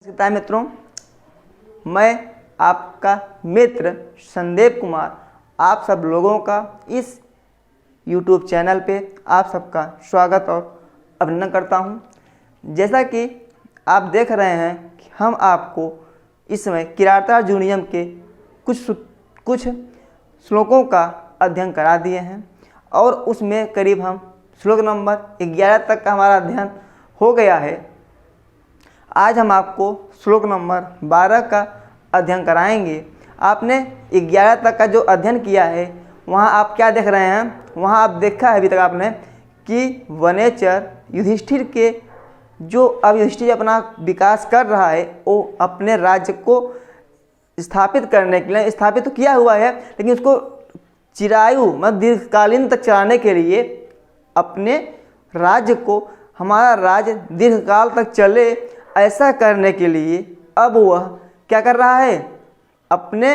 नमस्कार मित्रों, मैं आपका मित्र संदीप कुमार आप सब लोगों का इस YouTube चैनल पे आप सबका स्वागत और अभिनंदन करता हूं। जैसा कि आप देख रहे हैं कि हम आपको इस समय किरातार्जुनीयम जूनियम के कुछ श्लोकों का अध्ययन करा दिए हैं और उसमें करीब हम श्लोक नंबर 11 तक का हमारा अध्ययन हो गया है। आज हम आपको श्लोक नंबर 12 का अध्ययन कराएंगे। आपने 11 तक का जो अध्ययन किया है वहाँ आप क्या देख रहे हैं, वहाँ आप देखा है अभी तक आपने कि वनेचर युधिष्ठिर के जो अब युधिष्ठिर अपना विकास कर रहा है वो अपने राज्य को स्थापित करने के लिए स्थापित तो किया हुआ है, लेकिन उसको चिरायु मतलब दीर्घकालीन तक चलाने के लिए अपने राज्य को हमारा राज्य दीर्घकाल तक चले ऐसा करने के लिए अब वह क्या कर रहा है, अपने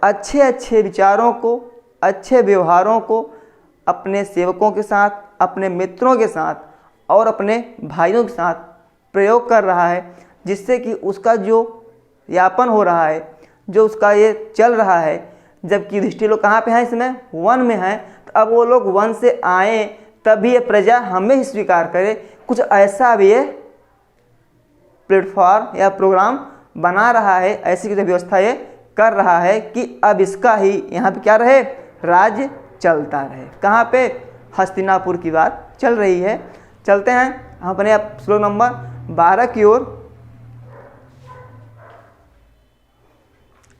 अच्छे विचारों को, अच्छे व्यवहारों को अपने सेवकों के साथ, अपने मित्रों के साथ और अपने भाइयों के साथ प्रयोग कर रहा है, जिससे कि उसका जो यापन हो रहा है, जो उसका ये चल रहा है। जबकि युधिष्ठिर लोग कहाँ पे हैं, इसमें वन में हैं, तो अब वो लोग वन से आए तभी ये प्रजा हमें ही स्वीकार करे। कुछ ऐसा भी ये प्लेटफॉर्म या प्रोग्राम बना रहा है, ऐसी कुछ व्यवस्था ये कर रहा है कि अब इसका ही यहाँ पे क्या रहे, राज्य चलता रहे। कहाँ पे, हस्तिनापुर की बात चल रही है। चलते हैं हम अपने श्लोक नंबर 12 की ओर।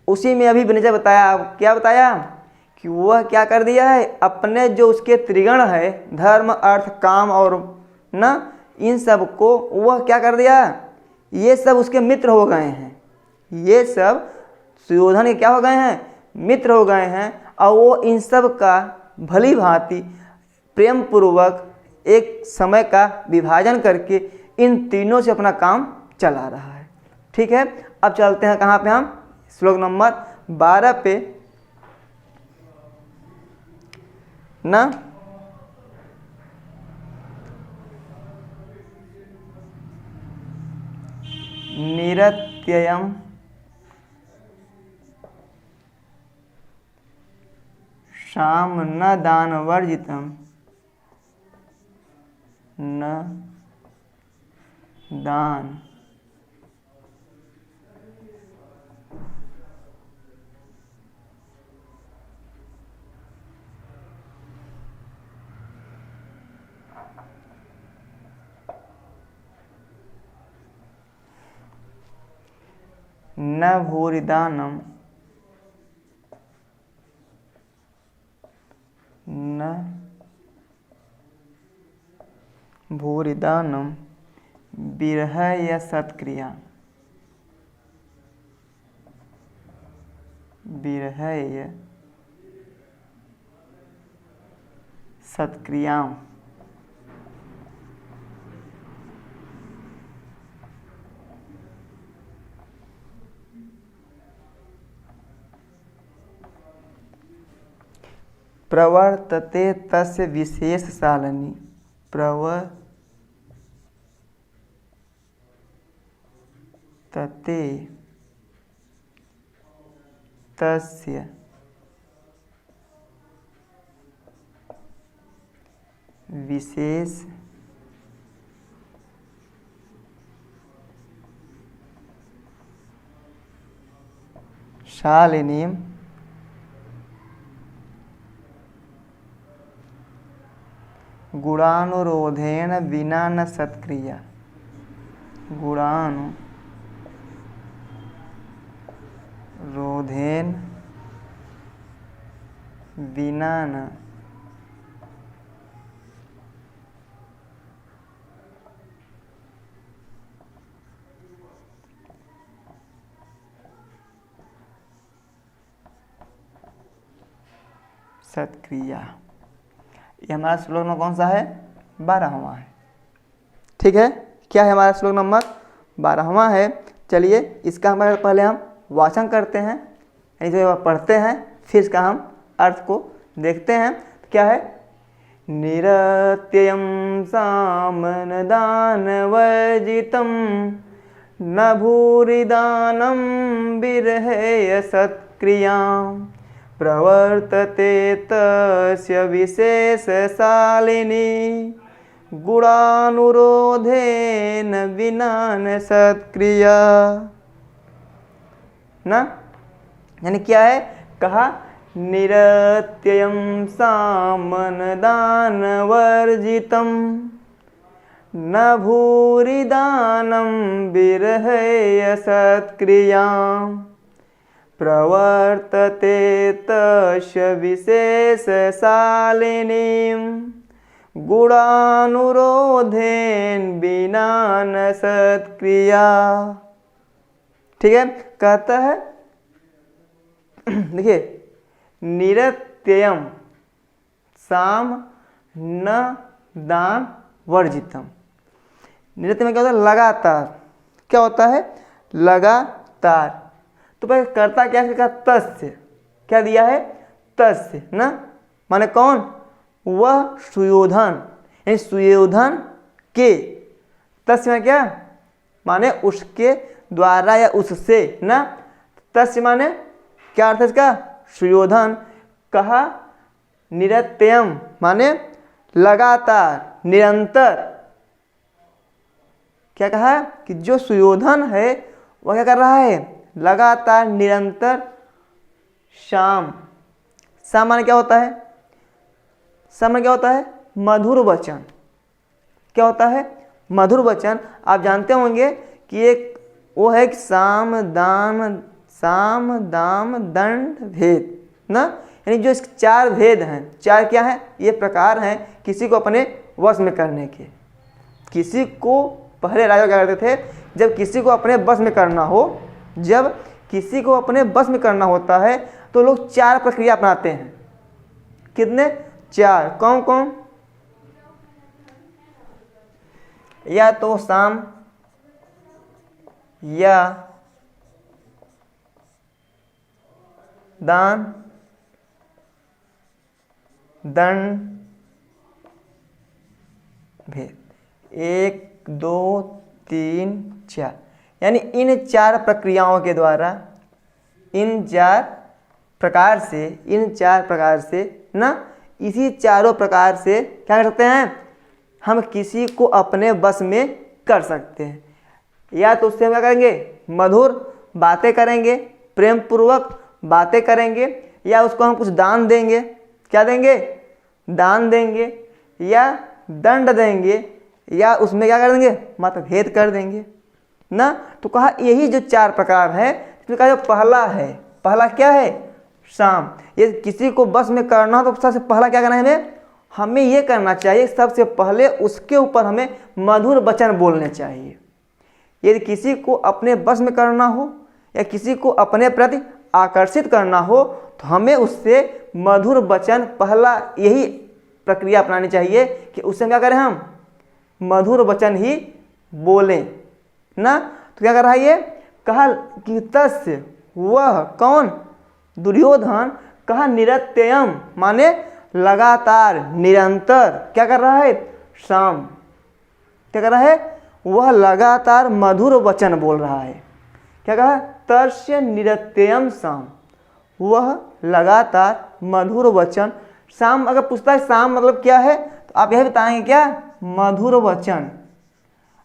उसी में अभी विनय बताया, क्या बताया कि वह क्या कर दिया है, अपने जो उसके त्रिगुण है धर्म अर्थ काम और न, इन सब को वह क्या कर दिया, ये सब उसके मित्र हो गए हैं। ये सब सुयोधन के क्या हो गए हैं, मित्र हो गए हैं। और वो इन सब का भली भांति प्रेम पूर्वक एक समय का विभाजन करके इन तीनों से अपना काम चला रहा है। ठीक है, अब चलते हैं कहाँ पे, हम श्लोक नंबर 12 पे ना। निरत्ययम् शाम न दानवर्जितम् न दान न भूरिदानम न भूरिदानम विरहय सत्क्रिया विरहय सत्क्रिया। प्रवर्तते तस्य विशेष सालनी प्रवर्तते तस्य विशेष शालिनी गुणानुरोधेन विना न सत्क्रिया गुणानुरोधेन विना न सत्क्रिया। ये हमारा श्लोक नंबर कौन सा है, 12वां है। ठीक है, क्या है हमारा श्लोक नंबर 12वां है। चलिए इसका हम पहले हम वाचन करते हैं, यानी पढ़ते हैं, फिर इसका हम अर्थ को देखते हैं। तो क्या है, निरत्ययं सामनदानवर्जितं न भूरिदानं विरहे सत्क्रियां प्रवर्तते तस्य विशेषशालिनी गुणानुरोधेन विना न सत्क्रिया। ना यानी क्या है, कहा निरत्यं सामनदानवर्जितं न भूरिदानं विरहे सत्क्रियां प्रवर्तते तस्य विशेषशालिनीं गुणानुरोधेन विना न सत्क्रिया। ठीक है, कहता है देखिए निरत्यम साम न दान वर्जितम। निरत्य में क्या होता है, लगातार। क्या होता है, लगातार। तो भाई करता क्या है, तस्य, क्या दिया है, तस्य ना, माने कौन, वह सुयोधन, यानी सुयोधन के, तस्य में क्या माने उसके द्वारा या उससे ना, तस्य माने क्या अर्थ है इसका, सुयोधन। कहा निरत्यम माने लगातार, निरंतर। क्या कहा कि जो सुयोधन है वह क्या कर रहा है, लगातार निरंतर शाम। शाम माने क्या होता है, शाम माने क्या होता है, मधुर वचन। क्या होता है, मधुर वचन। आप जानते होंगे कि एक वो है कि साम दाम दंड भेद ना, यानी जो इसके चार भेद हैं, चार क्या हैं, ये प्रकार हैं किसी को अपने वश में करने के। किसी को पहले राजा क्या करते थे, जब किसी को अपने बस में करना हो, जब किसी को अपने बस में करना होता है तो लोग चार प्रक्रिया अपनाते हैं। कितने, चार। कौन कौन, या तो साम, या दान, दंड, भेद। 1 2 3 4, यानी इन चार प्रक्रियाओं के द्वारा, इन चार प्रकार से ना, इसी चारों प्रकार से क्या कर सकते हैं, हम किसी को अपने बस में कर सकते हैं। या तो उससे हम क्या करेंगे, मधुर बातें करेंगे, प्रेम पूर्वक बातें करेंगे, या उसको हम कुछ दान देंगे। क्या देंगे, दान देंगे, या दंड देंगे, या उसमें क्या कर देंगे, मतभेद कर देंगे ना। तो कहा यही जो चार प्रकार है, इसमें कहा जो पहला है, पहला क्या है, शाम। ये किसी को बस में करना तो सबसे पहला क्या करना है, हमें ये करना चाहिए, सबसे पहले उसके ऊपर हमें मधुर वचन बोलने चाहिए। यदि किसी को अपने बस में करना हो या किसी को अपने प्रति आकर्षित करना हो तो हमें उससे मधुर वचन, पहला यही प्रक्रिया अपनानी चाहिए कि उससे क्या करें, हम मधुर वचन ही बोलें ना। तो क्या कर रहा है ये, कहा कि तस्य, वह कौन, दुर्योधन। कहा निरत्यम माने लगातार, निरंतर। क्या कर रहा है, शाम। क्या कर रहा है, वह लगातार मधुर वचन बोल रहा है। क्या कहा, तस्य निरत्यम शाम, वह लगातार मधुर वचन। शाम अगर पूछता है शाम मतलब क्या है, तो आप यही बताएंगे क्या, मधुर वचन।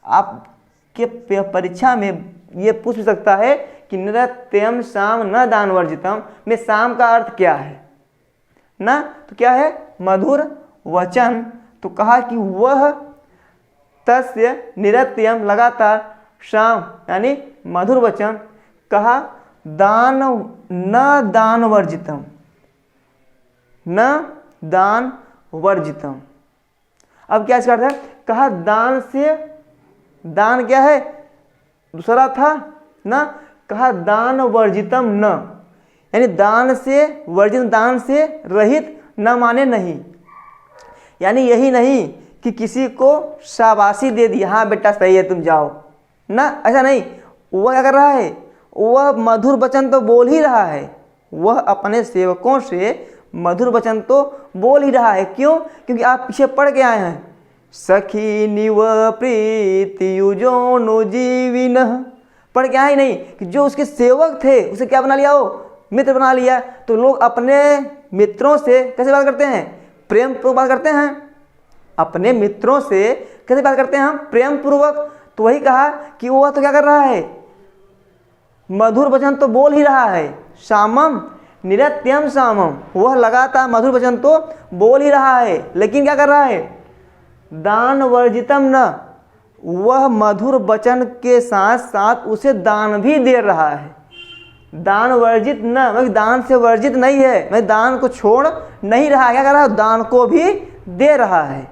आपके परीक्षा में ये पूछ सकता है कि निरत्यम शाम न दान वर्जितम में शाम का अर्थ क्या है ना। तो क्या है, मधुर वचन। तो कहा कि वह तस्य निरत्यम लगातार, शाम यानी मधुर वचन। कहा दान न दान वर्जितम, न दान वर्जितम। अब क्या इसका अर्थ है, कहा दान से, दान क्या है, दूसरा था ना, कहा दान वर्जितम न, यानी दान से वर्जित, दान से रहित, न माने नहीं। यानी यही नहीं कि किसी को शाबाशी दे दी, हाँ बेटा सही है तुम जाओ ना, ऐसा नहीं। वह क्या कर रहा है, वह मधुर वचन तो बोल ही रहा है, वह अपने सेवकों से मधुर वचन तो बोल ही रहा है। क्यों, क्योंकि आप पीछे पढ़ के आए हैं, सखी निव प्रीति युजोनुजीविन पढ़ के आए नहीं कि जो उसके सेवक थे उसे क्या बना लिया, वो मित्र बना लिया। तो लोग अपने मित्रों से कैसे बात करते हैं, प्रेम पूर्वक बात करते हैं। अपने मित्रों से कैसे बात करते हैं हम, प्रेम पूर्वक। तो वही कहा कि वह तो क्या कर रहा है, मधुर वचन तो बोल ही रहा है। श्यामम निरत्यम श्यामम, वह लगातार मधुर वचन तो बोल ही रहा है, लेकिन क्या कर रहा है, दान वर्जितम न, वह मधुर वचन के साथ साथ उसे दान भी दे रहा है। दान वर्जित न, मैं दान से वर्जित नहीं है, मैं दान को छोड़ नहीं रहा, क्या कर रहा है, दान को भी दे रहा है।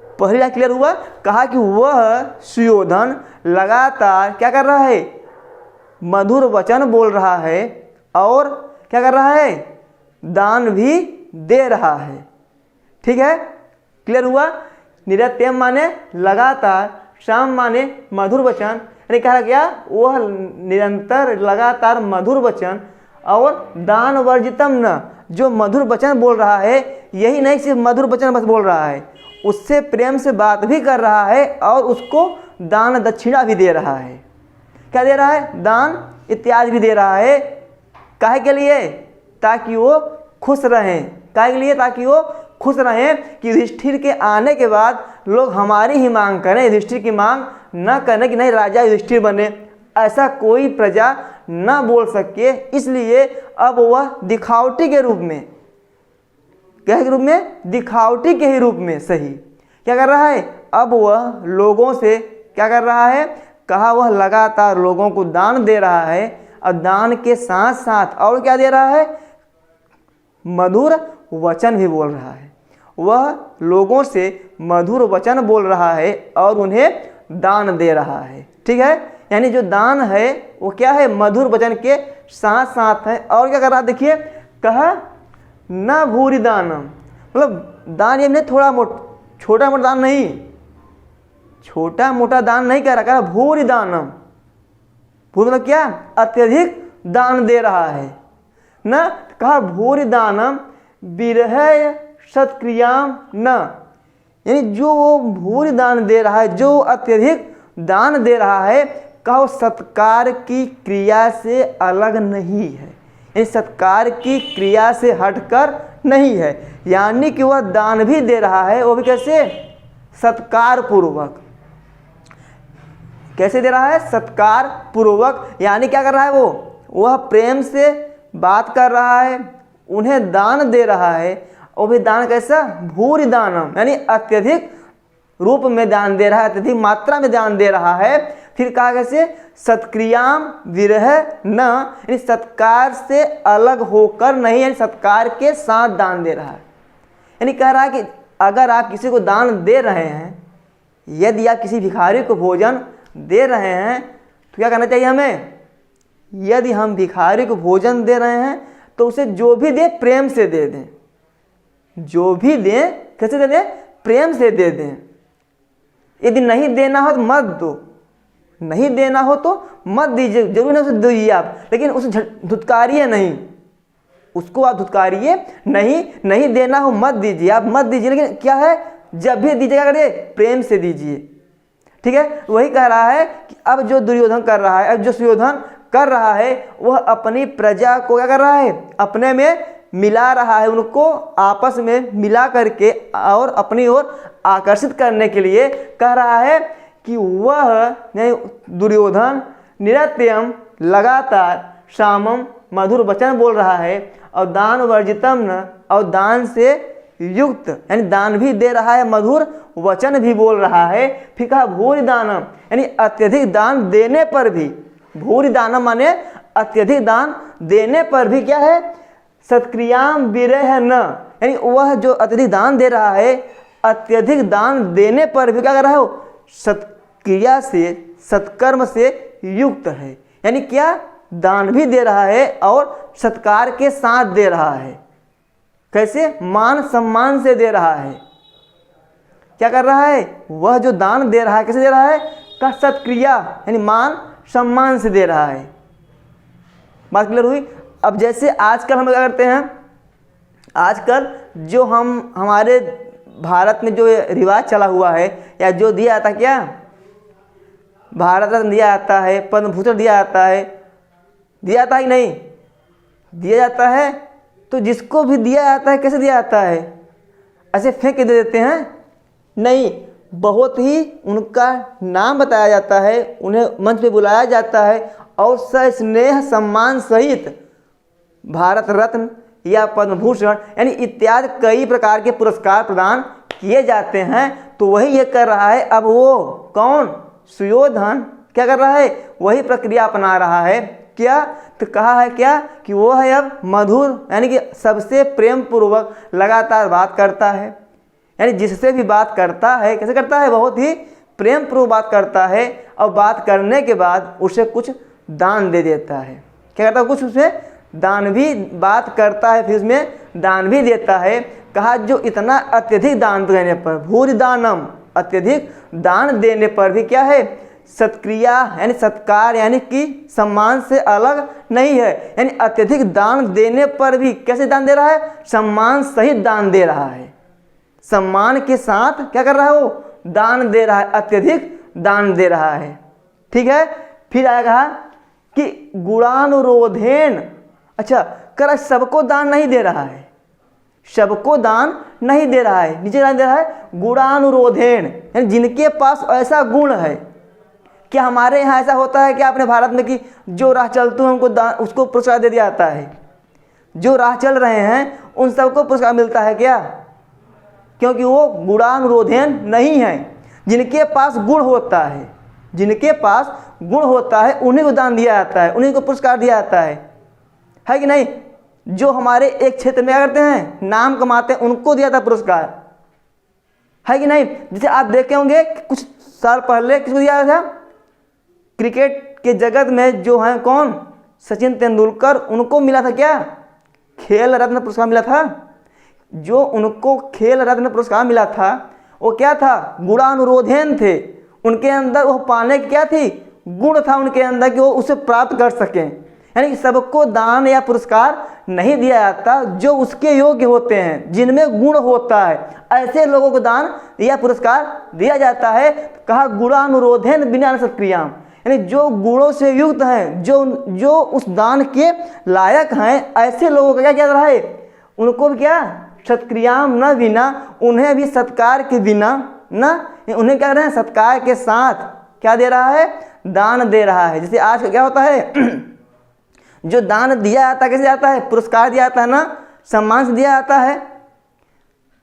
पहली लाइन क्लियर हुआ। कहा कि वह सुयोधन लगातार क्या कर रहा है, मधुर वचन बोल रहा है और क्या कर रहा है, दान भी दे रहा है। ठीक है, क्लियर हुआ। निरत्यम माने लगातार, श्याम माने मधुर वचन, यानी कहा गया वह निरंतर लगातार मधुर वचन, और दान वर्जितम न, जो मधुर वचन बोल रहा है, यही नहीं सिर्फ मधुर वचन बस बोल रहा है, उससे प्रेम से बात भी कर रहा है और उसको दान दक्षिणा भी दे रहा है। क्या दे रहा है, दान इत्यादि भी दे रहा है। काहे के लिए, ताकि वो खुश रहें। काहे के लिए, ताकि वो खुश रहें कि युधिष्ठिर के आने के बाद लोग हमारी ही मांग करें, युधिष्ठिर की मांग न करें कि नहीं राजा युधिष्ठिर बने, ऐसा कोई प्रजा न बोल सके। इसलिए अब वह दिखावटी के रूप में, क्या के रूप में, दिखावटी के ही रूप में सही, क्या कर रहा है, अब वह लोगों से क्या कर रहा है, कहा वह लगातार लोगों को दान दे रहा है, और दान के साथ साथ और क्या दे रहा है, मधुर वचन भी बोल रहा है। वह लोगों से मधुर वचन बोल रहा है और उन्हें दान दे रहा है। ठीक है, यानी जो दान है वो क्या है, मधुर वचन के साथ साथ है। और क्या कर रहा है, देखिए, कहा न भूरि दानम, मतलब दान ये नहीं थोड़ा छोटा मोटा दान नहीं, छोटा मोटा दान नहीं कह रहा, कहा भूरि दानम। भूरि मतलब क्या, अत्यधिक दान दे रहा है। न कहा भूरि दानम विरह सत्क्रियाम न, यानी जो वो भूरि दान दे रहा है, जो अत्यधिक दान दे रहा है, कहा वो सत्कार की क्रिया से अलग नहीं है, यानी सत्कार की क्रिया से हटकर नहीं है। यानी कि वह दान भी दे रहा है, वो भी कैसे, सत्कार पूर्वक। कैसे दे रहा है, सत्कार पूर्वक। यानी क्या कर रहा है, वह प्रेम से बात कर रहा है, उन्हें दान दे रहा है, वो भी दान कैसा, भूरि दानम, यानी अत्यधिक रूप में दान दे रहा है, अत्यधिक मात्रा में दान दे रहा है। फिर कहा कैसे, सत्क्रियाम विरह न, यानी सत्कार से अलग होकर नहीं, यानी सत्कार के साथ दान दे रहा है। यानी कह रहा है कि अगर आप किसी को दान दे रहे हैं, यदि आप किसी भिखारी को भोजन दे रहे हैं, तो क्या करना चाहिए हमें, यदि हम भिखारी को भोजन दे रहे हैं तो उसे जो भी दे प्रेम से दे दें, जो भी दें कैसे दे दें, प्रेम से दे दें। यदि नहीं देना हो तो मत दो, नहीं देना हो तो मत दीजिए, जरूर नहीं उसे दीजिए आप, लेकिन उसे धुतकारिए नहीं, उसको आप धुतकारिए नहीं, नहीं देना हो मत दीजिए, आप मत दीजिए, लेकिन क्या है, जब भी दीजिए क्या करिए, प्रेम से दीजिए। ठीक है, वही कह रहा है कि अब जो दुर्योधन कर रहा है, अब जो सुयोधन कर रहा है, वह अपनी प्रजा को क्या कर रहा है, अपने में मिला रहा है, उनको आपस में मिला करके और अपनी ओर आकर्षित करने के लिए कह रहा है कि वह दुर्योधन निरत्यम लगातार श्यामम मधुर वचन बोल रहा है, और दान वर्जितम न, और दान से युक्त, यानी दान भी दे रहा है, मधुर वचन भी बोल रहा है। फिर कहा भूरि दानम, यानी अत्यधिक दान देने पर भी, भूरि दानम माने अत्यधिक दान देने पर भी क्या है, सत्क्रियाम विरह न, यानी वह जो अत्यधिक दान दे रहा है, अत्यधिक दान देने पर भी क्या कर रहा है, सत्क्रिया से, सत्कर्म से युक्त है। यानी क्या, दान भी दे रहा है और सत्कार के साथ दे रहा है। कैसे, मान सम्मान से दे रहा है। क्या कर रहा है, वह जो दान दे रहा है कैसे दे रहा है, का सत्क्रिया, यानी मान सम्मान से दे रहा है। बात क्लियर हुई। अब जैसे आजकल हम क्या करते हैं, आजकल जो हमारे भारत में जो रिवाज चला हुआ है, या जो दिया था क्या, भारत रत्न दिया जाता है, पद्म भूषण दिया जाता है, दिया जाता है कि नहीं दिया जाता है। तो जिसको भी दिया जाता है कैसे दिया जाता है, ऐसे फेंक के दे देते हैं? नहीं, बहुत ही उनका नाम बताया जाता है, उन्हें मंच पे बुलाया जाता है और सस्नेह सम्मान सहित भारत रत्न या पद्म भूषण यानी इत्यादि कई प्रकार के पुरस्कार प्रदान किए जाते हैं। तो वही ये कर रहा है। अब वो कौन, सुयोधन क्या कर रहा है, वही प्रक्रिया अपना रहा है। क्या, तो कहा है क्या कि वो है अब मधुर यानी कि सबसे प्रेम पूर्वक लगातार बात करता है, यानी जिससे भी बात करता है कैसे करता है, बहुत ही प्रेम पूर्वक बात करता है। और बात करने के बाद उसे कुछ दान दे देता है। क्या करता है, कुछ उसे दान भी, बात करता है फिर उसमें दान भी देता है। कहा जो इतना अत्यधिक दान देने पर, भूरि दानम, अत्यधिक दान देने पर भी क्या है, सत्क्रिया यानी सत्कार यानी कि सम्मान से अलग नहीं है। यानी अत्यधिक दान देने पर भी कैसे दान दे रहा है, सम्मान सहित दान दे रहा है, सम्मान के साथ क्या कर रहा है, वो दान दे रहा है, अत्यधिक दान दे रहा है। ठीक है, फिर आया कहा कि गुणानुरोधेन, अच्छा कर सबको दान नहीं दे रहा है, सबको दान नहीं दे रहा है, नीचे दान दे रहा है गुणानुरोधेन, यानी जिनके पास ऐसा गुण है। क्या हमारे यहाँ ऐसा होता है कि अपने भारत में कि जो राह चलते हैं उनको दान, उसको पुरस्कार दे दिया जाता है, जो राह चल रहे हैं उन सबको पुरस्कार मिलता है क्या, क्योंकि वो गुणानुरोधेन नहीं है। जिनके पास गुण होता है, जिनके पास गुण होता है उन्हीं को दान दिया जाता है, उन्हीं को पुरस्कार दिया जाता है कि नहीं। जो हमारे एक क्षेत्र में क्या करते हैं, नाम कमाते हैं, उनको दिया था पुरस्कार, है कि नहीं। जैसे आप देखे होंगे कुछ साल पहले किसको दिया था, क्रिकेट के जगत में जो हैं कौन, सचिन तेंदुलकर, उनको मिला था क्या, खेल रत्न पुरस्कार मिला था। जो उनको खेल रत्न पुरस्कार मिला था वो क्या था, गुणानुरोधेन थे, उनके अंदर वो पाने की क्या थी, गुण था उनके अंदर कि वो उसे प्राप्त कर सकें। यानी कि सबको दान या पुरस्कार नहीं दिया जाता, जो उसके योग्य होते हैं, जिनमें गुण होता है, ऐसे लोगों को दान या पुरस्कार दिया जाता है। कहा गुणानुरोधेन बिना सत्क्रियाम, यानी जो गुणों से युक्त हैं, जो उस दान के लायक हैं, ऐसे लोगों का क्या किया जा रहा है, उनको भी क्या सत्क्रियाम न बिना, उन्हें भी सत्कार के बिना ना, उन्हें क्या कर रहे हैं, सत्कार के साथ क्या दे रहा है, दान दे रहा है। जैसे आज क्या होता है जो दान दिया जाता है कैसे जाता है, पुरस्कार दिया जाता है ना, सम्मान से दिया जाता है,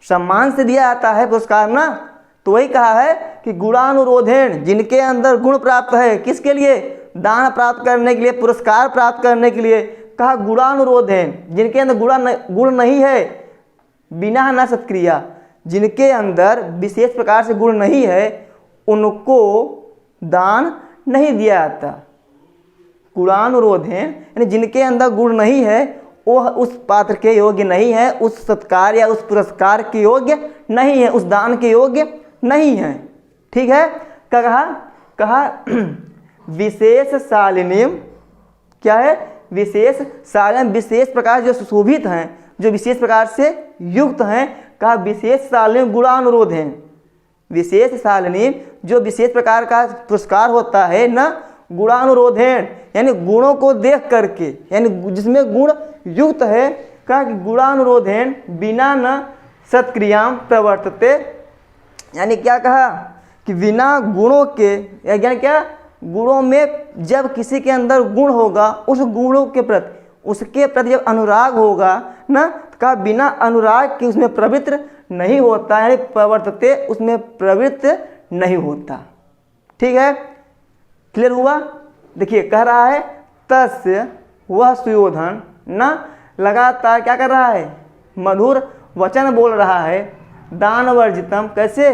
सम्मान से दिया जाता है पुरस्कार ना। तो वही कहा है कि गुणानुरोधेन, जिनके अंदर गुण प्राप्त है, किसके लिए, दान प्राप्त करने के लिए, पुरस्कार प्राप्त करने के लिए। कहा गुणानुरोधेन, जिनके अंदर गुण नहीं है, बिना न सत्क्रिया, जिनके अंदर विशेष प्रकार से गुण नहीं है, उनको दान नहीं दिया जाता। गुणानुरोधेन यानी जिनके अंदर गुण नहीं है, वो उस पात्र के योग्य नहीं है, उस सत्कार या उस पुरस्कार के योग्य नहीं है, उस दान के योग्य नहीं है। ठीक है, क्या कहा विशेष शालिनीम, क्या है, विशेष शालिनीम, विशेष प्रकार जो सुशोभित हैं, जो विशेष प्रकार से युक्त हैं। कहा विशेष शालिनीम गुणानुरोधेन, विशेष शालिनीम जो विशेष प्रकार का पुरस्कार होता है ना, गुणानुरोधेन यानी गुणों को देख करके, यानी जिसमें गुण युक्त है। कहा कि गुणानुरोधेन बिना न सत्क्रियाम प्रवर्तते, यानी क्या कहा कि बिना गुणों के, यानी क्या, गुणों में जब किसी के अंदर गुण होगा, उस गुणों के प्रति, उसके प्रति जब अनुराग होगा ना, तो कहा बिना अनुराग के उसमें प्रवृत्त नहीं होता, यानी प्रवर्तते, उसमें प्रवृत्त नहीं होता। ठीक है, क्लियर हुआ। देखिए कह रहा है तस्य, वह सुयोधन न लगातार क्या कर रहा है, मधुर वचन बोल रहा है, दान वर्जितम, कैसे,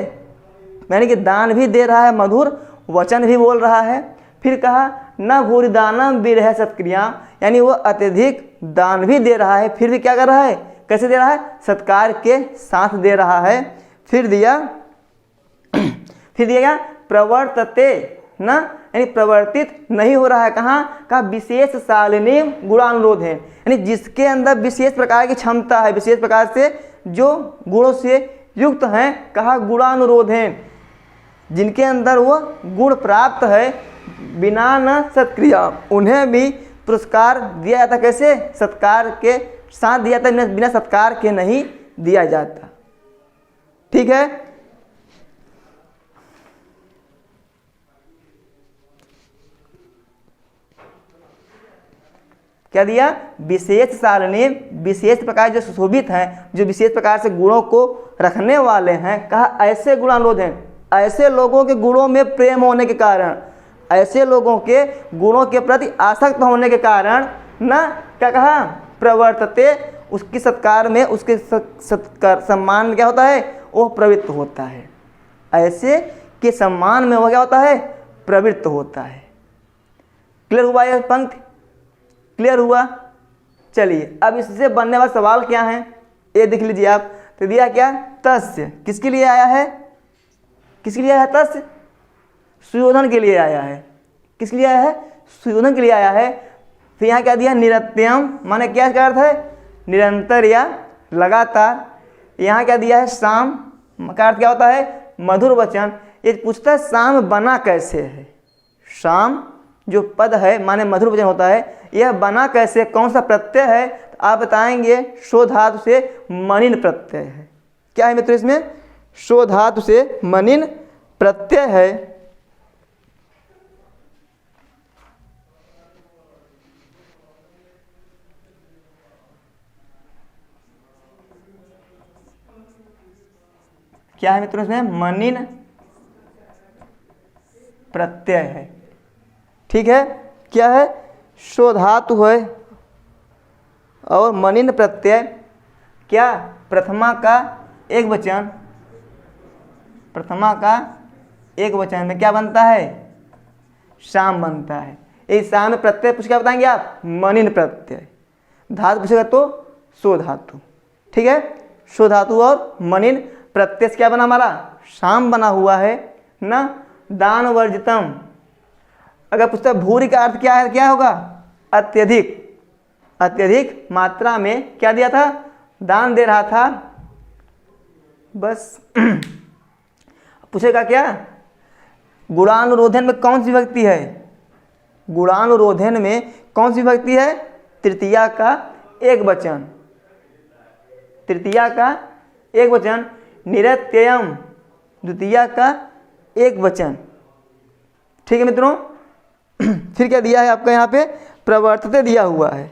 यानी कि दान भी दे रहा है, मधुर वचन भी बोल रहा है। फिर कहा न भूरि दानम विरह सत्क्रिया, यानी वो अत्यधिक दान भी दे रहा है, फिर भी क्या कर रहा है, कैसे दे रहा है, सत्कार के साथ दे रहा है। फिर दिया क्या, प्रवर्तते ना, यानी प्रवर्तित नहीं हो रहा है। कहाँ, कहा विशेष शालिनीम गुणानुरोधेन, यानी जिसके अंदर विशेष प्रकार की क्षमता है, विशेष प्रकार से जो गुणों से युक्त हैं। कहा गुणानुरोधेन, जिनके अंदर वो गुण प्राप्त है बिना न सत्क्रिया, उन्हें भी पुरस्कार दिया जाता। कैसे? सत्कार के साथ दिया जाता, बिना सत्कार के नहीं दिया जाता। ठीक है। क्या दिया? विशेष शालिनी, विशेष प्रकार जो सुशोभित हैं, जो विशेष प्रकार से गुणों को रखने वाले हैं। कहा ऐसे गुणानुरोध हैं, ऐसे लोगों के गुणों में प्रेम होने के कारण, ऐसे लोगों के गुणों के प्रति आसक्त होने के कारण न क्या कहा? प्रवर्तते, उसकी सत्कार में, उसके सत्कार सम्मान में क्या होता है? वो प्रवृत्त होता है। ऐसे के सम्मान में वो क्या होता है? प्रवृत्त होता है। क्लियर हुआ यह पंक्ति? क्लियर हुआ? चलिए अब इससे बनने वाला सवाल क्या है ये देख लीजिए आप। तो दिया क्या? तस्य किसके लिए आया है? किसके लिए आया है? तस्य सुयोधन के लिए आया है। किसके लिए आया है? सुयोधन के लिए आया है। फिर यहाँ क्या दिया? निरत्यम, माने क्या इसका अर्थ है? निरंतर या लगातार। यहाँ क्या दिया है? शाम का अर्थ क्या होता है? मधुर वचन। ये पूछता है शाम बना कैसे है? शाम जो पद है माने मधुर वचन होता है, यह बना कैसे, कौन सा प्रत्यय है? तो आप बताएंगे शो धातु से मनिन प्रत्यय है। क्या है मित्र इसमें? शो धातु से मनिन प्रत्यय है। क्या है मित्रों इसमें? मनिन प्रत्यय है। ठीक है। क्या है? शो धातु है और मनिन प्रत्यय। क्या? प्रथमा का एक वचन, प्रथमा का एक वचन में क्या बनता है? शाम बनता है। इस शाम में प्रत्यय पूछ क्या बताएंगे आप? मनिन प्रत्यय। धातु पूछेगा तो शो धातु। ठीक है। शो धातु और मनिन प्रत्यय से क्या बना? हमारा शाम बना हुआ है ना। दान वर्जितम, अगर पूछता भूरि का अर्थ क्या है? क्या होगा? अत्यधिक। अत्यधिक मात्रा में क्या दिया था? दान दे रहा था। बस पूछेगा क्या? गुणानुरोधन में कौन सी विभक्ति है? गुणानुरोधन में कौन सी विभक्ति है? तृतीया का एक वचन। तृतीया का एक वचन। निरत्ययम द्वितीया का एक वचन। ठीक है मित्रों। फिर क्या दिया है आपका? यहाँ पे प्रवर्तते दिया हुआ है।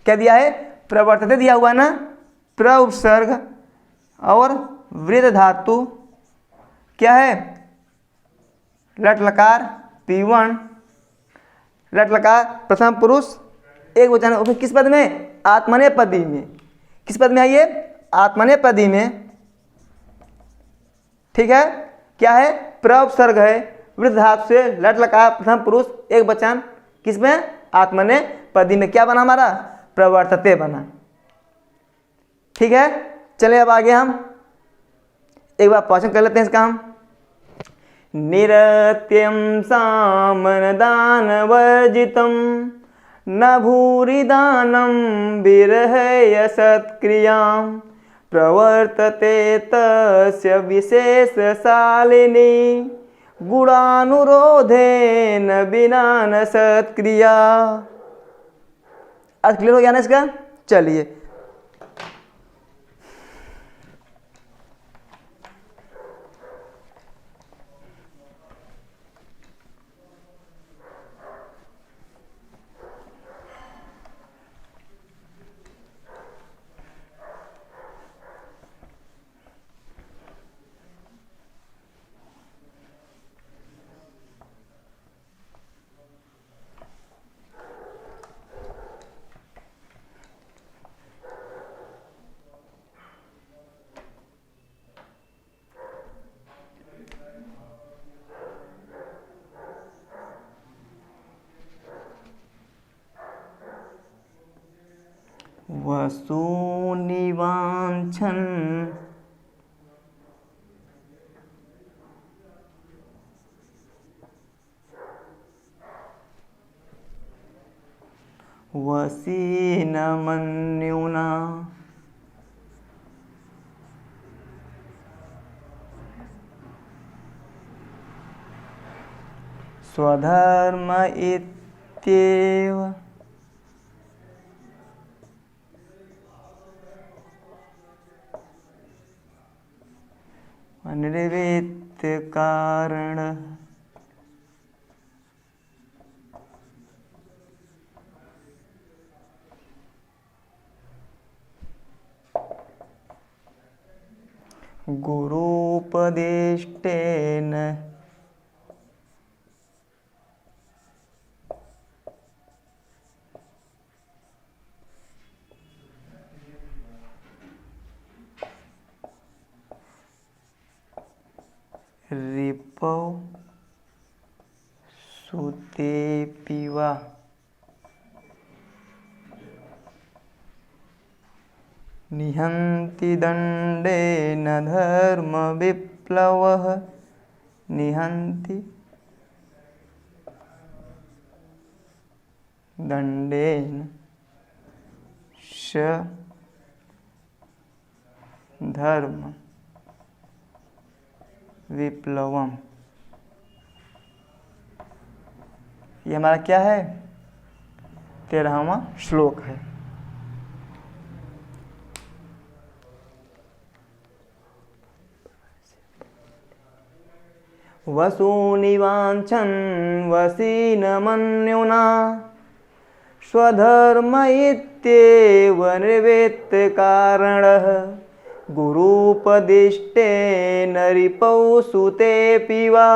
क्या दिया है? प्रवर्तते दिया हुआ है ना। प्र उपसर्ग और वृद्ध धातु क्या है? लट लकार P1, लट लकार प्रथम पुरुष एक वचन। और फिर किस पद में? आत्मनेपदी में। किस पद में है ये? आत्मनेपदी में। ठीक है। क्या है? प्रउपसर्ग है, वृद्ध धातु से लट लकार प्रथम पुरुष एक वचन। किसमें? आत्मनेपदी में। क्या बना हमारा? प्रवर्तते बना। ठीक है। चलिए अब आगे हम एक बार पाचन कर लेते हैं इसका हम। निरत्यम सामन दान वर्जितम न भूरि दानम विरहय सत्क्रियाम प्रवर्तते तस्य विशेष शालिनी गुणानुरोधेन बिना न सत्क्रिया। आज क्लियर हो गया ना इसका? चलिए वसूनिवांछन वसीनमन्युना स्वधर्म इत्येव अनिर्वेत्य कारणः। गुरूपदेष्टेन रिपौ सुतेऽपि वा निहन्ति दण्डेन धर्मविप्लवः निहन्ति दण्डेन स धर्म विप्लवम। ये हमारा क्या है? 13वां श्लोक है। वसूनि वाञ्छन् वसीनमन्युना स्वधर्म इत्येव निर्वेत्य कारणः गुरूपदिष्टेन रिपौ सुतेऽपि वा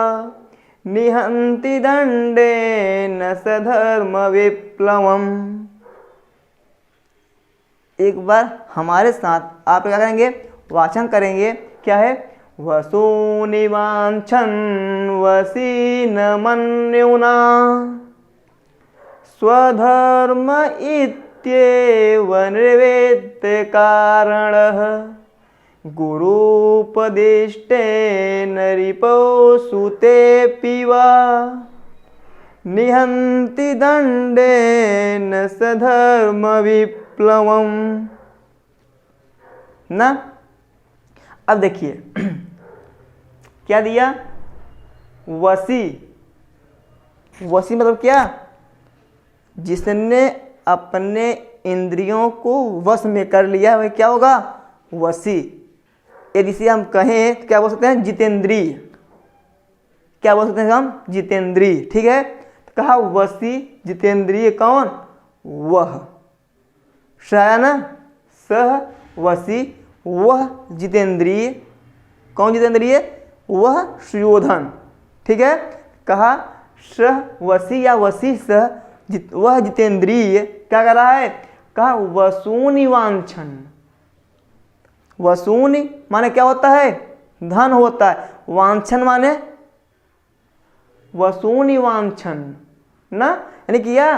निहन्ति दण्डेन सधर्म विप्लवम्। एक बार हमारे साथ आप क्या करेंगे? वाचन करेंगे। क्या है? वसूनि वाञ्छन् वसीनमन्युना स्वधर्म इत्येव निर्वेत्य कारणः गुरूपदिष्टेन रिपौ सुतेऽपि वा निहन्ति दण्डेन सधर्म विप्लवम्। ना, अब देखिए क्या दिया? वसी। वसी मतलब क्या? जिसने अपने इंद्रियों को वश में कर लिया वह क्या होगा? वसी। यदि इसे हम कहें तो क्या बोल सकते हैं? जितेंद्रिय। क्या बोल सकते हैं हम? जितेंद्रिय। ठीक है, तो कहा वसी जितेंद्रिय कौन? वह। सह ना, सह वसी वह जितेंद्रिय। कौन जितेंद्रिय? वह सुयोधन। ठीक है, कहा सह वसी या वसी सह वह जितेंद्रिय क्या कर रहा है? कहा वसूनि वाञ्छन्। वसूनि माने क्या होता है? धन होता है। वाञ्छन् माने वसूनि वाञ्छन् ना, यानी कि क्या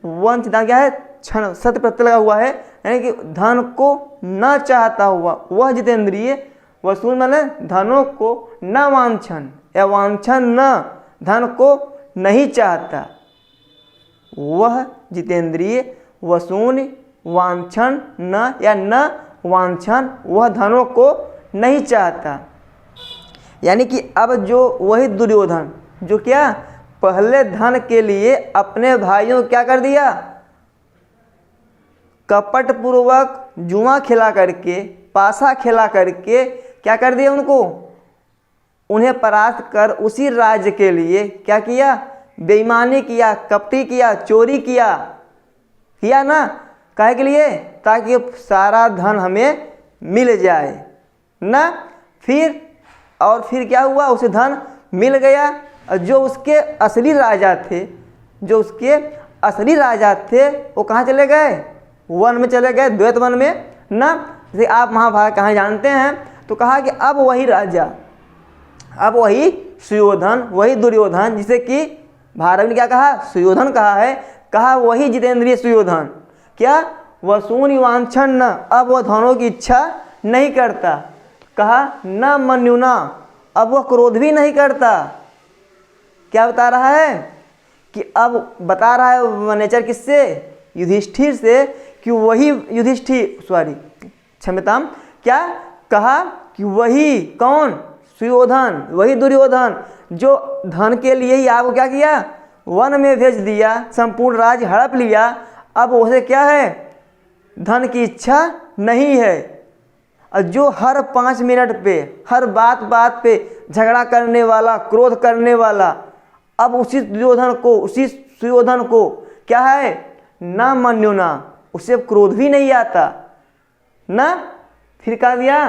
वंश क्या है? क्षण सत्य प्रत्यय लगा हुआ है, यानी कि धन को न चाहता हुआ वह जितेंद्रिय। वसून माने धनों को न वांछन या वांछन न धन को नहीं चाहता वह जितेंद्रिय। वसून वांछन न या न वांछन वह धनों को नहीं चाहता। यानी कि अब जो वही दुर्योधन जो क्या पहले धन के लिए अपने भाइयों क्या कर दिया? कपट पूर्वक जुआ खिला करके, पासा खिला करके क्या कर दिया? उनको उन्हें परास्त कर उसी राज्य के लिए क्या किया? बेईमानी किया, कपटी किया, चोरी किया ना। काहे के लिए? ताकि सारा धन हमें मिल जाए ना। फिर क्या हुआ? उसे धन मिल गया। जो उसके असली राजा थे वो कहाँ चले गए? वन में चले गए, द्वैत वन में ना। जैसे आप महाभारत कहाँ जानते हैं, तो कहा कि अब वही राजा, अब वही सुयोधन, वही दुर्योधन, जिसे कि भारत में क्या कहा? सुयोधन कहा है। कहा वही जितेंद्रिय सुयोधन क्या? वसूनि वांछन न, अब वह धनों की इच्छा नहीं करता। कहा न मन्युना, अब वह क्रोध भी नहीं करता। क्या बता रहा है? कि अब बता रहा है नेचर किससे? युधिष्ठिर से। कि वही युधिष्ठिर क्षमताम क्या कहा? कि वही कौन? सुयोधन, वही दुर्योधन जो धन के लिए ही आपको क्या किया, वन में भेज दिया, संपूर्ण राज्य हड़प लिया। अब उसे क्या है, धन की इच्छा नहीं है। और जो हर 5 मिनट पे, हर बात बात पे झगड़ा करने वाला, क्रोध करने वाला, अब उसी सुयोधन को क्या है, ना मन्युना, उसे क्रोध भी नहीं आता ना। फिर कहा दिया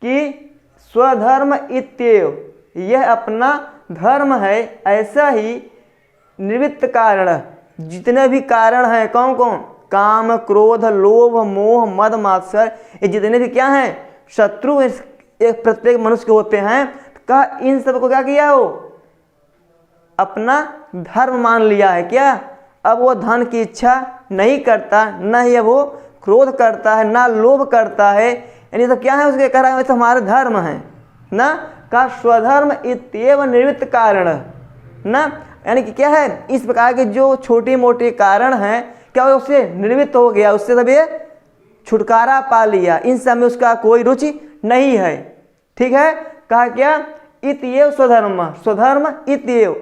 कि स्वधर्म इत्येव, यह अपना धर्म है। ऐसा ही निवृत्त कारण, जितने भी कारण हैं, कौन कौन, काम, क्रोध, लोभ, मोह, मद, मात्सर, ये जितने भी क्या हैं, शत्रु एक प्रत्येक मनुष्य के होते हैं। कहा इन सब को क्या किया, हो अपना धर्म मान लिया है। क्या, अब वो धन की इच्छा नहीं करता, न ही वो क्रोध करता है, ना लोभ करता है। यानी तो क्या है, उसके कह रहा है तो हमारे धर्म है ना। का स्वधर्म इत्येव निवृत्त कारण ना, यानी कि क्या है, इस प्रकार के जो छोटे मोटे कारण हैं, क्या उससे निवृत्त हो गया, उससे सब ये छुटकारा पा लिया। इन सब में उसका कोई रुचि नहीं है। ठीक है, कहा क्या, इत्येव स्वधर्म, स्वधर्म इत्येव,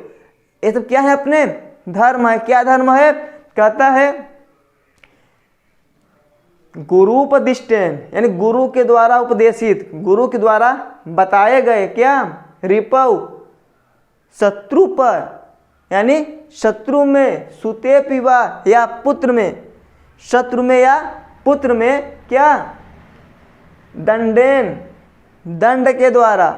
ये सब क्या है, अपने धर्म है। क्या धर्म है, कहता है गुरुपदिष्टेन, यानी गुरु के द्वारा उपदेशित, गुरु के द्वारा बताए गए, क्या, रिपव, शत्रु पर, यानी शत्रु में, सुते पिवा या पुत्र में, शत्रु में या पुत्र में, क्या, दंडेन, दंड के द्वारा,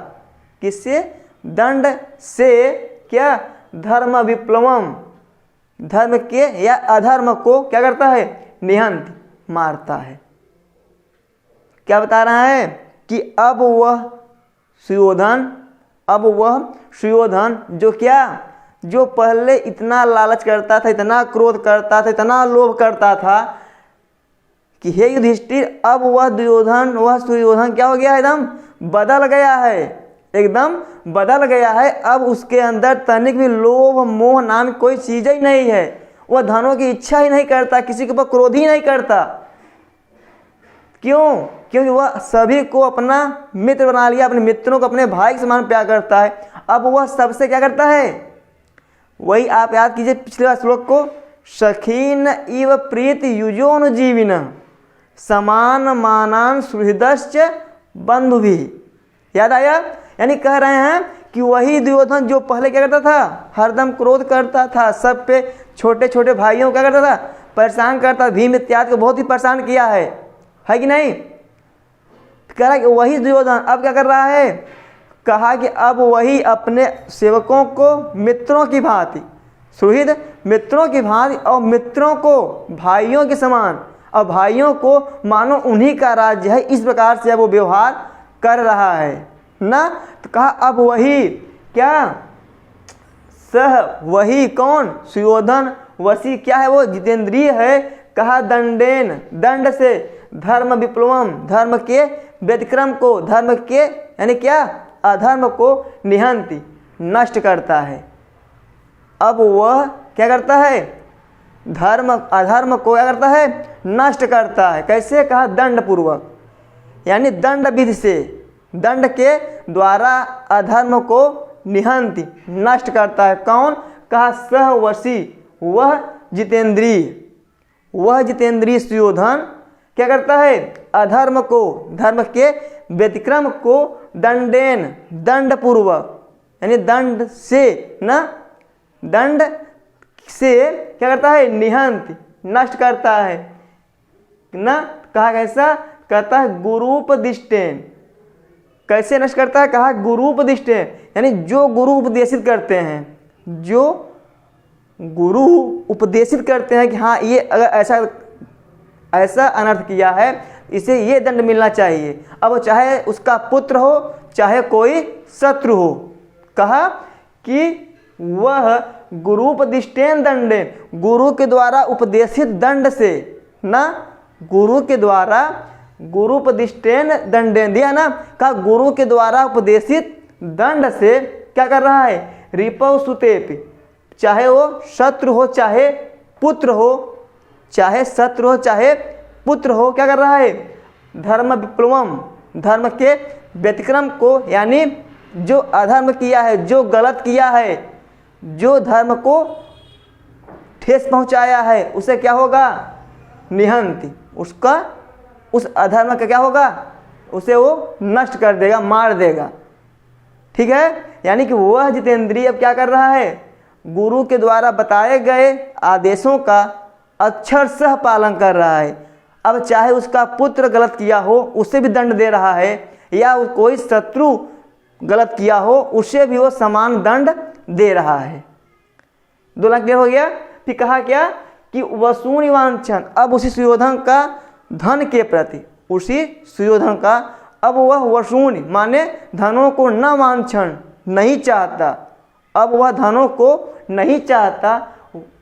किससे, दंड से, क्या, धर्म विप्लवम, धर्म के या अधर्म को क्या करता है, निहंत, मारता है। क्या बता रहा है कि अब वह सुयोधन जो क्या, जो पहले इतना लालच करता था, इतना क्रोध करता था, इतना लोभ करता था कि हे युधिष्ठिर, अब वह सुयोधन क्या हो गया, एकदम बदल गया है, एकदम बदल गया है। अब उसके अंदर तनिक भी लोभ मोह नाम कोई चीज ही नहीं है। वह धनों की इच्छा ही नहीं करता, किसी के ऊपर क्रोध ही नहीं करता। क्यों, क्योंकि वह सभी को अपना मित्र बना लिया, अपने मित्रों को अपने भाई के समान प्यार करता है। अब वह सबसे क्या करता है, वही आप याद कीजिए पिछले श्लोक को, सखीन इव प्रीति युजोन जीविन समान मानान सुहृदश्च बंधु भी। याद आया, यानी कह रहे हैं कि वही दुर्योधन जो पहले क्या करता था, हरदम क्रोध करता था, सब पे छोटे छोटे भाइयों को क्या करता था, परेशान करता। भीम इत्यादि को बहुत ही परेशान किया है कि नहीं। कह रहा कि वही दुर्योधन अब क्या कर रहा है, कहा कि अब वही अपने सेवकों को मित्रों की भांति, सुहृद मित्रों की भांति, और मित्रों को भाइयों के समान, और भाइयों को मानो उन्हीं का राज्य है, इस प्रकार से अब वो व्यवहार कर रहा है ना। तो कहा अब वही क्या, वही कौन, सुयोधन, वसी क्या है, वो जितेंद्रिय है। कहा दंडेन, दंड से, धर्म विप्लवम, धर्म के व्यतिक्रम को, धर्म के यानी क्या, अधर्म को निहंति, नष्ट करता है। अब वह क्या करता है, धर्म अधर्म को क्या करता है, नष्ट करता है। कैसे, कहा दंड पूर्वक, यानी दंड विधि से, दंड के द्वारा अधर्म को निहंति, नष्ट करता है। कौन, कहा सहवशी, वह जितेंद्रिय सुयोधन क्या करता है, अधर्म को, धर्म के व्यतिक्रम को, दंडेन, दंड पूर्वक, यानी दंड से ना, दंड से क्या करता है, निहंत, नष्ट करता है ना। कहा कैसा, कहता है गुरुपदिष्टेन, कैसे नष्ट करता है, कहा गुरुपदिष्टेन, यानी जो गुरु उपदेशित करते हैं, जो गुरु उपदेशित करते हैं कि हाँ ये अगर ऐसा अनर्थ किया है, इसे ये दंड मिलना चाहिए। अब वो चाहे उसका पुत्र हो, चाहे कोई शत्रु हो। कहा कि वह गुरुपदिष्टेन दंडेन, गुरु के द्वारा उपदेशित दंड से ना, गुरु के द्वारा गुरुपदिष्टेन दंडेन दिया ना, कहा गुरु के द्वारा उपदेशित दंड से क्या कर रहा है, रिपव सुतेपि, चाहे वो शत्रु हो चाहे पुत्र हो, चाहे शत्रु हो चाहे पुत्र हो, क्या कर रहा है, धर्म विप्लवम, धर्म के व्यतिक्रम को, यानी जो अधर्म किया है, जो गलत किया है, जो धर्म को ठेस पहुंचाया है, उसे क्या होगा? निहंति। उसका, उस अधर्म का क्या होगा? उसे वो नष्ट कर देगा, मार देगा। ठीक है, यानी कि वह जितेंद्रिय अब क्या कर रहा है? गुरु के द्वारा बताए गए आदेशों का अक्षरशः पालन कर रहा है। अब चाहे उसका पुत्र गलत किया हो, उसे भी दंड दे रहा है, या कोई शत्रु गलत किया हो, उसे भी वो समान दंड दे रहा है। 2 लाख क्लियर हो गया। फिर कहा क्या कि वसूनि वांछन, अब उसी सुयोधन का धन के प्रति, उसी सुयोधन का अब वह वसूनि माने धनों को न वांछन, नहीं चाहता। अब वह धनों को नहीं चाहता,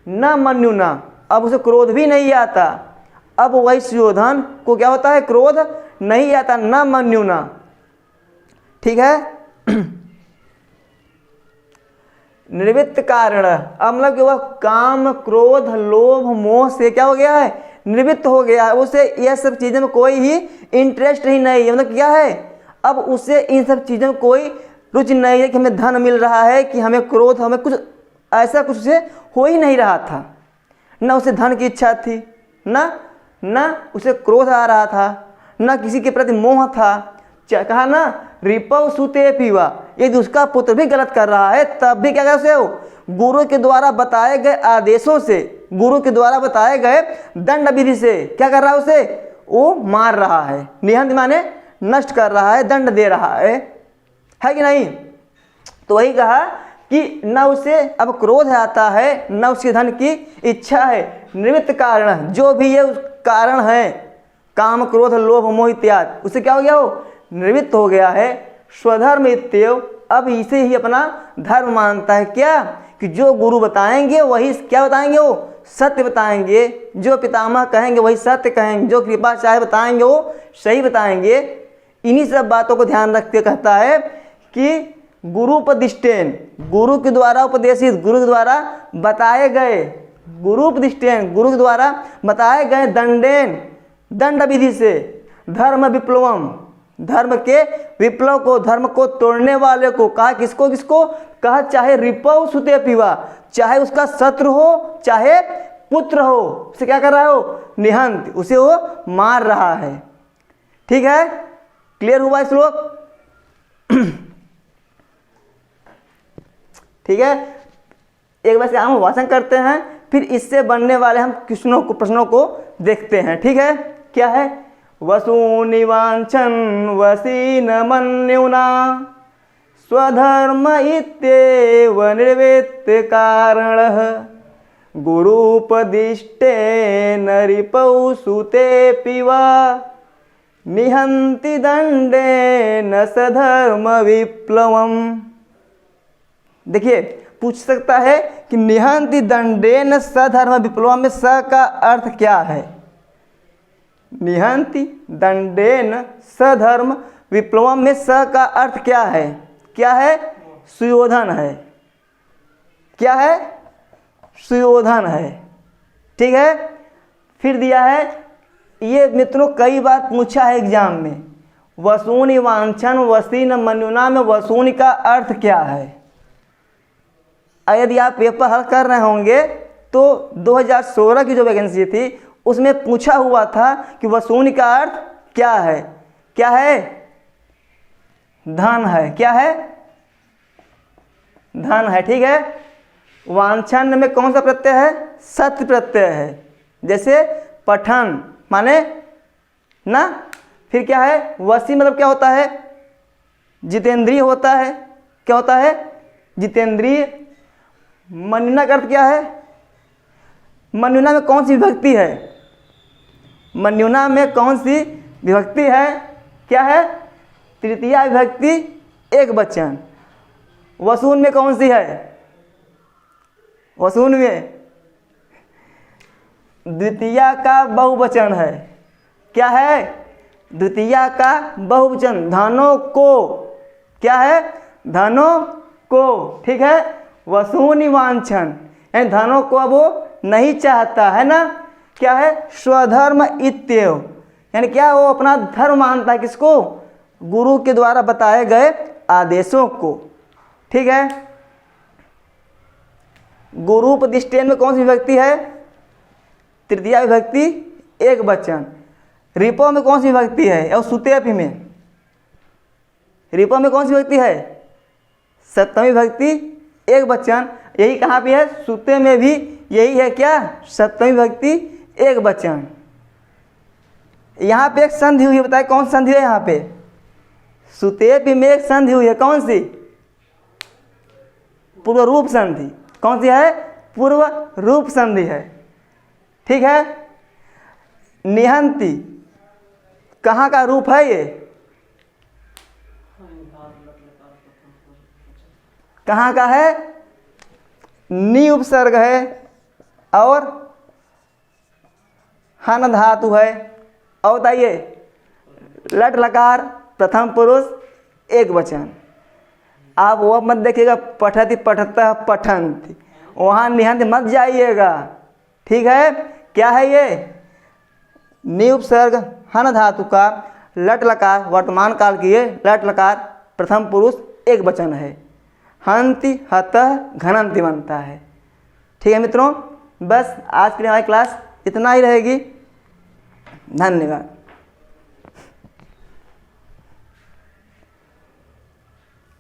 न मन्युना, अब उसे क्रोध भी नहीं आता। अब वही सुयोधन को क्या होता है? क्रोध नहीं आता, न मन्युना। ठीक है। निवृत्त कारण, अब मतलब कि वह काम, क्रोध, लोभ, मोह से क्या हो गया है? निवृत्त हो गया है। उसे यह सब चीज़ों में कोई ही इंटरेस्ट ही नहीं है। मतलब क्या है? अब उसे इन सब चीज़ों में कोई रुचि नहीं है कि हमें धन मिल रहा है, कि हमें क्रोध, हमें कुछ ऐसा कुछ से हो ही नहीं रहा था। न उसे धन की इच्छा थी, न उसे क्रोध आ रहा था, न किसी के प्रति मोह था। कहा ना, रिपव सुते पीवा, यदि उसका पुत्र भी गलत कर रहा है तब भी क्या कर उसे हो? गुरु के द्वारा बताए गए आदेशों से, गुरु के द्वारा बताए गए दंड विधि से क्या कर रहा है? उसे वो मार रहा है। निहंत माने नष्ट कर रहा है, दंड दे रहा है कि नहीं? तो वही कहा कि न उसे अब क्रोध आता है, न उसके धन की इच्छा है। निमित्त कारण, जो भी ये कारण है, काम, क्रोध, लोभ, मोह इत्यादि, उसे क्या हो गया? हो निवृत्त हो गया है। स्वधर्म इत्येव, अब इसे ही अपना धर्म मानता है। क्या? कि जो गुरु बताएंगे वही क्या बताएंगे? वो सत्य बताएंगे। जो पितामह कहेंगे वही सत्य कहेंगे। जो कृपाचार्य बताएंगे वो सही बताएंगे। इन्हीं सब बातों को ध्यान रखते कहता है कि गुरुपदिष्टेन, गुरु के द्वारा उपदेशित, गुरु के द्वारा बताए गए, गुरुपदिष्टेन, गुरु के द्वारा बताए गए दंडेन, दंड विधि से, धर्म विप्लवम, धर्म के विप्लव को, धर्म को तोड़ने वाले को। कहा किसको? किसको कहा? चाहे रिपव सुते पीवा, चाहे उसका शत्रु हो, चाहे पुत्र हो, उसे क्या कर रहा है? हो निहंत, उसे वो मार रहा है। ठीक है, क्लियर हुआ श्लोक? ठीक है, एक बार से हम भाषण करते हैं, फिर इससे बनने वाले हम प्रश्नों को देखते हैं। ठीक है, क्या है? वसूनि वांछन वसी न मन्युना, स्वधर्म इत्येव निवृत्त कारणः, गुरुपदिष्टेन रिपौ सुतेऽपि वा, निहन्ति दंडेन सधर्म विप्लवम्। देखिए, पूछ सकता है कि निहन्ति दंडेन सधर्म विप्लवम् में स का अर्थ क्या है? निहन्ति दंडेन सधर्म विप्लवम् में स का अर्थ क्या है? क्या है? सुयोधन है। क्या है? सुयोधन है। ठीक है, फिर दिया है, ये मित्रों कई बार पूछा है एग्जाम में, वसूनि वांछन वसी न मन्युना में वसूनि का अर्थ क्या है? यदि आप पेपर हल कर रहे होंगे तो 2016 की जो वैकेंसी थी उसमें पूछा हुआ था कि वसूनि का अर्थ क्या है? क्या है? धन है। क्या है? धन है। ठीक है, वांछन में कौन सा प्रत्यय है? सत्य प्रत्यय है। जैसे पठन माने ना, फिर क्या है? वसी मतलब क्या होता है? जितेंद्रिय होता है। क्या होता है? जितेंद्रिय। मन्युना का अर्थ क्या है? मन्युना में कौन सी विभक्ति है? मन्युना में कौन सी विभक्ति है? क्या है? तृतीया विभक्ति एक वचन। वसून में कौन सी है? वसून में द्वितीया का बहुवचन है। क्या है? द्वितीया का बहुवचन। धनों को। क्या है? धनों को। ठीक है, वसूनि वांछन, यानी धनों को अब वो नहीं चाहता है ना। क्या है? स्वधर्म इत्येव, यानी क्या? वो अपना धर्म मानता है। किसको? गुरु के द्वारा बताए गए आदेशों को। ठीक है, गुरूपदिष्टेन में कौन सी विभक्ति है? तृतीया विभक्ति एक वचन। रिपो में कौन सी विभक्ति है? और सुतेपि में, रिपो में कौन सी विभक्ति है? सप्तमी विभक्ति एक वचन। यही कहाँ पे है? सुते में भी यही है क्या? सप्तमी विभक्ति एक वचन। यहाँ पे एक संधि हुई है, बताइए कौन संधि है यहाँ पे? सुतेपि में एक संधि हुई है, कौन सी? पूर्व रूप संधि। कौन सी है? पूर्व रूप संधि है। ठीक है, निहंती कहाँ का रूप है? ये कहाँ का है? नि उपसर्ग है और हन धातु है। और बताइए, लट लकार प्रथम पुरुष एक वचन। आप वो मत देखिएगा पठति पठतः पठन्ति, वहाँ निहंत मत जाइएगा। ठीक है, क्या है ये? नि उपसर्ग हन धातु का लट लकार, वर्तमान काल की ये लट लकार प्रथम पुरुष एक वचन है। हंति हतः घनंति बनता है। ठीक है मित्रों, बस आज के लिए हमारी क्लास इतना ही रहेगी। धन्यवाद।